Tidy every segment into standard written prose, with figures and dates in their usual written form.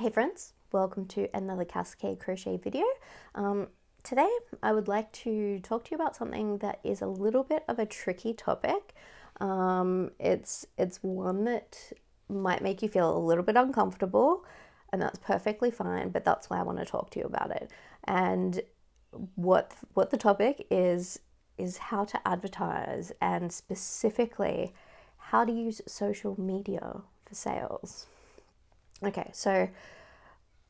Hey friends, welcome to another Cascade Crochet video. Today I would like to talk to you about something that is a little bit of a tricky topic. It's one that might make you feel a little bit uncomfortable, and that's perfectly fine, but that's why I want to talk to you about it. And what the topic is how to advertise, and specifically how to use social media for sales. Okay, so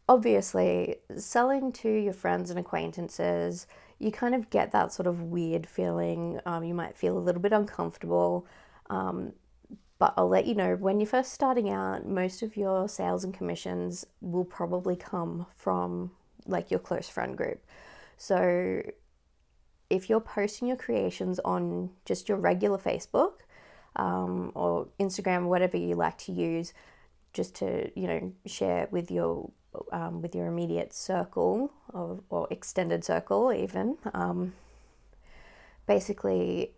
obviously, selling to your friends and acquaintances, you kind of get that sort of weird feeling. You might feel a little bit uncomfortable, but I'll let you know, when you're first starting out, most of your sales and commissions will probably come from like your close friend group. So if you're posting your creations on just your regular Facebook or Instagram, whatever you like to use, just to share with your immediate circle or extended circle even, basically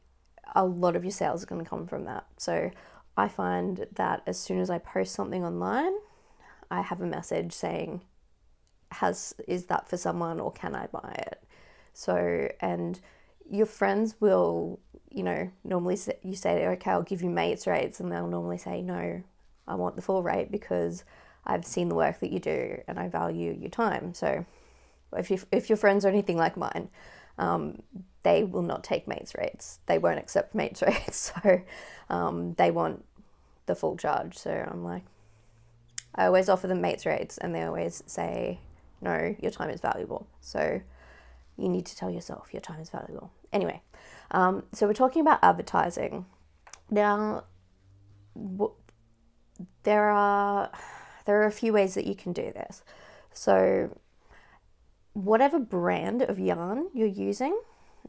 a lot of your sales are going to come from that. So I find that as soon as I post something online, I have a message saying, is that for someone, or can I buy it? So, and your friends will, normally you say, okay, I'll give you mates rates, and they'll normally say, no, I want the full rate because I've seen the work that you do and I value your time. So if your friends are anything like mine, they will not take mates rates. They won't accept mates rates. So they want the full charge. So I'm like, I always offer them mates rates, and they always say, no, your time is valuable. So you need to tell yourself your time is valuable. Anyway, so we're talking about advertising. Now, there are a few ways that you can do this. So whatever brand of yarn you're using,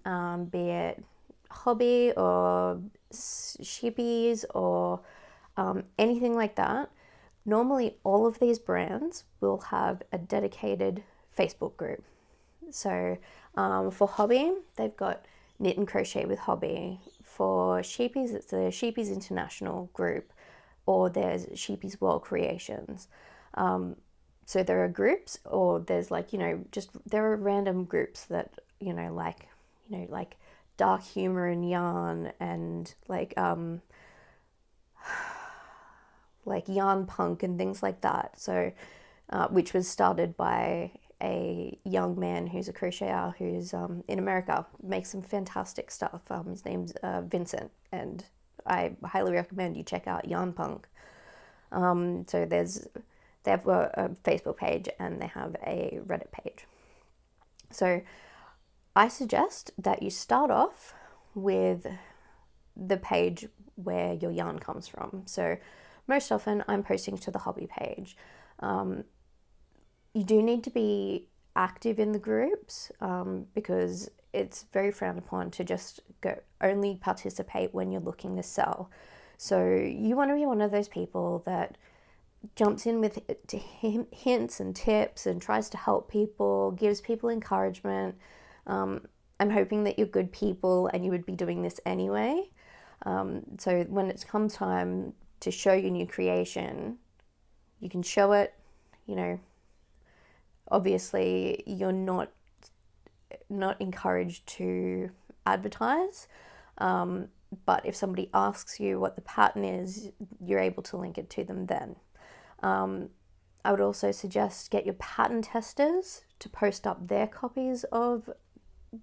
be it hobby or sheepies or anything like that, normally all of these brands will have a dedicated Facebook group. So for hobby, they've got Knit and Crochet with Hobby. For sheepies, it's the Sheepies International group, or there's Sheepy's World Creations. So there are groups, or there's there are random groups that, like dark humor and yarn, and like yarn punk and things like that. So, which was started by a young man who's a crocheter who's in America, makes some fantastic stuff. His name's Vincent, and I highly recommend you check out Yarn Punk. So they have a Facebook page and they have a Reddit page. So I suggest that you start off with the page where your yarn comes from. So most often I'm posting to the hobby page. You do need to be active in the groups because it's very frowned upon to just only participate when you're looking to sell. So you want to be one of those people that jumps in with hints and tips and tries to help people, gives people encouragement. I'm hoping that you're good people and you would be doing this anyway. So when it's come time to show your new creation, you can show it. Obviously you're not encouraged to advertise, but if somebody asks you what the pattern is, you're able to link it to them then. I would also suggest get your pattern testers to post up their copies of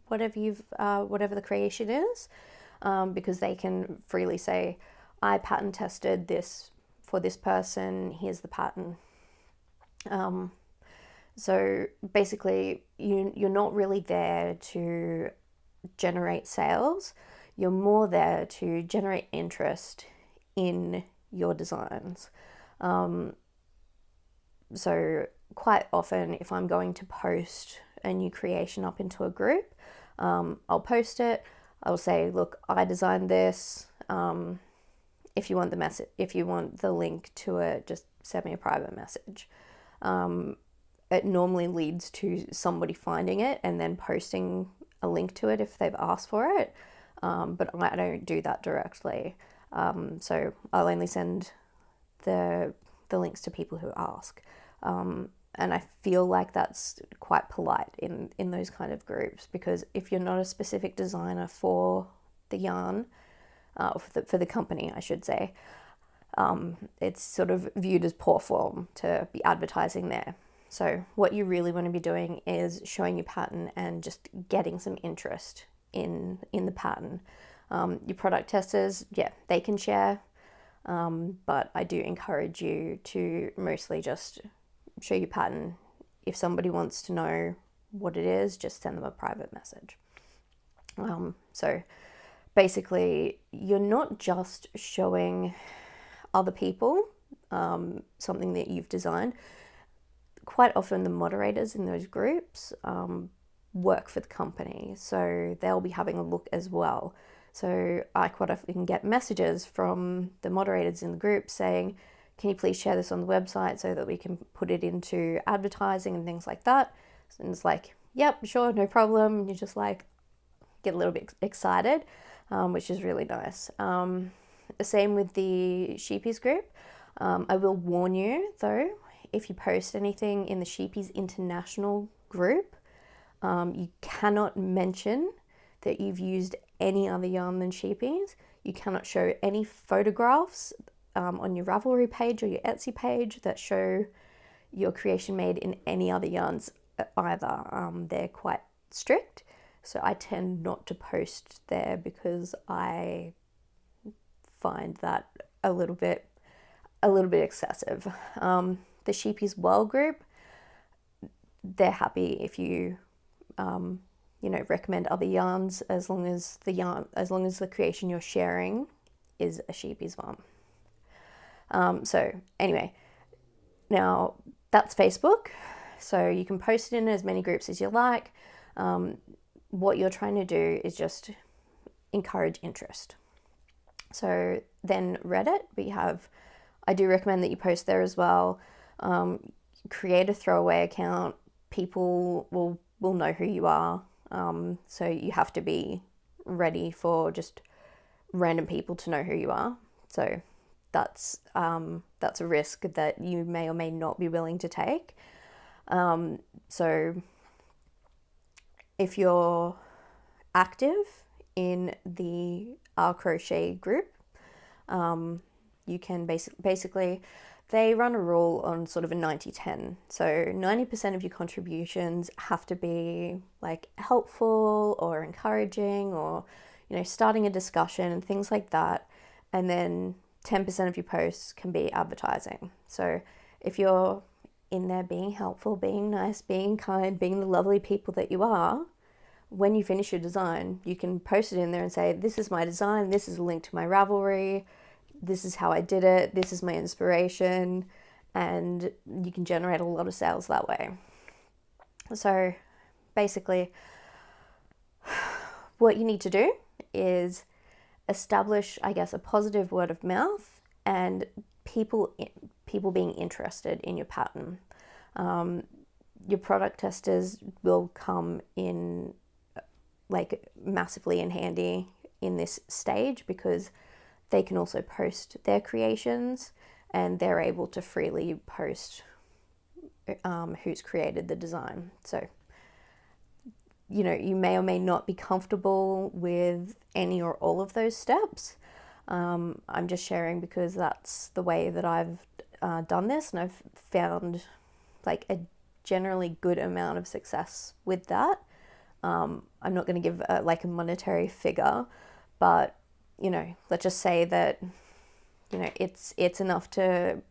whatever the creation is, because they can freely say, I pattern tested this for this person, here's the pattern. So basically you're not really there to generate sales. You're more there to generate interest in your designs. So quite often, if I'm going to post a new creation up into a group, I'll post it. I'll say, look, I designed this. If you want the link to it, just send me a private message. It normally leads to somebody finding it and then posting a link to it if they've asked for it. But I don't do that directly. So I'll only send the links to people who ask. And I feel like that's quite polite in those kind of groups, because if you're not a specific designer for the yarn, for the company, I should say, it's sort of viewed as poor form to be advertising there. So what you really want to be doing is showing your pattern and just getting some interest in the pattern. Your product testers, yeah, they can share, but I do encourage you to mostly just show your pattern. If somebody wants to know what it is, just send them a private message. So basically, you're not just showing other people something that you've designed. Quite often the moderators in those groups work for the company, so they'll be having a look as well. So I quite often get messages from the moderators in the group saying, can you please share this on the website so that we can put it into advertising and things like that? And it's like, yep, sure, no problem. And you just like get a little bit excited, which is really nice. The same with the Sheepies group. I will warn you though, if you post anything in the Sheepies International group, you cannot mention that you've used any other yarn than Sheepies. You cannot show any photographs on your Ravelry page or your Etsy page that show your creation made in any other yarns either. They're quite strict, so I tend not to post there because I find that a little bit excessive. The Sheepies World group, they're happy if you recommend other yarns as long as the creation you're sharing is a Sheepies one. So anyway, now that's Facebook, so you can post it in as many groups as you like. What you're trying to do is just encourage interest. So then Reddit, I do recommend that you post there as well. Create a throwaway account. People will know who you are. So you have to be ready for just random people to know who you are. So that's a risk that you may or may not be willing to take. So if you're active in the Crochet group, you can basically, they run a rule on sort of a 90-10. So 90% of your contributions have to be like helpful or encouraging or, starting a discussion and things like that. And then 10% of your posts can be advertising. So if you're in there being helpful, being nice, being kind, being the lovely people that you are, when you finish your design, you can post it in there and say, this is my design, this is a link to my Ravelry, this is how I did it, this is my inspiration, and you can generate a lot of sales that way. So basically, what you need to do is establish, I guess, a positive word of mouth and people being interested in your pattern. Your product testers will come in like massively in handy in this stage because they can also post their creations and they're able to freely post who's created the design. So, you may or may not be comfortable with any or all of those steps. I'm just sharing because that's the way that I've done this, and I've found like a generally good amount of success with that. I'm not going to give a monetary figure, but let's just say that it's enough to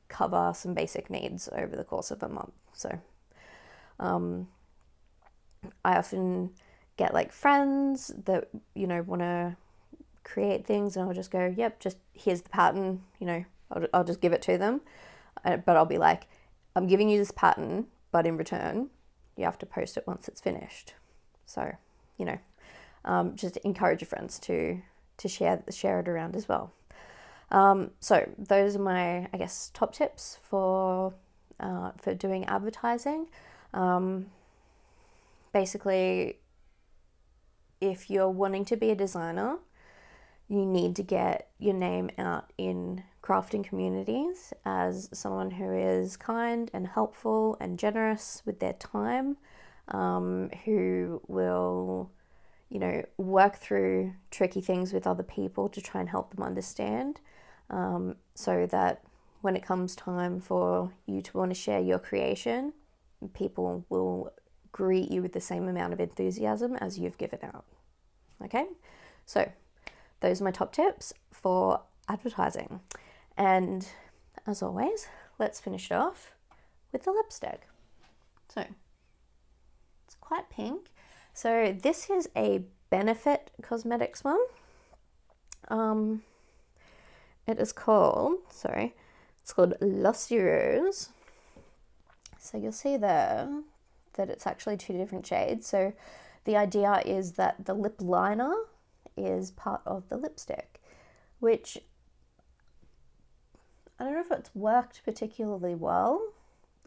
cover some basic needs over the course of a month. So I often get like friends that want to create things, and I'll just go, yep, just here's the pattern, I'll just give it to them, but I'll be like, I'm giving you this pattern, but in return you have to post it once it's finished. So just encourage your friends to share it around as well. So those are my, I guess, top tips for doing advertising. Basically, if you're wanting to be a designer, you need to get your name out in crafting communities as someone who is kind and helpful and generous with their time, who will, you know, work through tricky things with other people to try and help them understand, so that when it comes time for you to want to share your creation, people will greet you with the same amount of enthusiasm as you've given out. Okay, so those are my top tips for advertising. And as always, let's finish it off with the lipstick. So it's quite pink. So this is a Benefit Cosmetics one. It's called Lusty Rose. So you'll see there that it's actually 2 different shades. So the idea is that the lip liner is part of the lipstick, which I don't know if it's worked particularly well.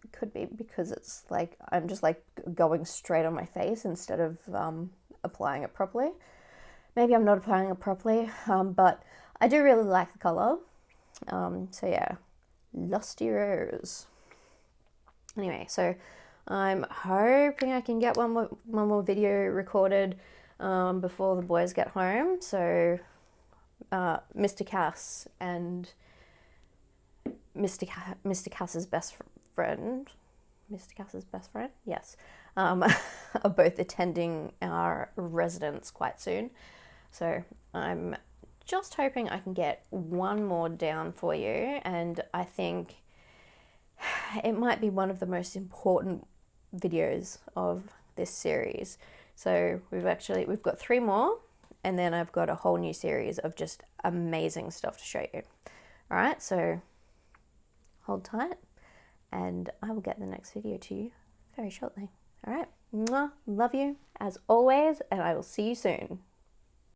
It could be because it's like I'm just like going straight on my face instead of applying it properly. Maybe I'm not applying it properly, but I do really like the color. So yeah, Lusty Rose. Anyway, so I'm hoping I can get one more video recorded before the boys get home. So Mr. Cass and Mr. Cass's best friend, yes, are both attending our residence quite soon. So I'm just hoping I can get one more down for you, and I think it might be one of the most important videos of this series. So we've got 3 more, and then I've got a whole new series of just amazing stuff to show you. All right, so hold tight, and I will get the next video to you very shortly. All right, mwah, love you as always, and I will see you soon.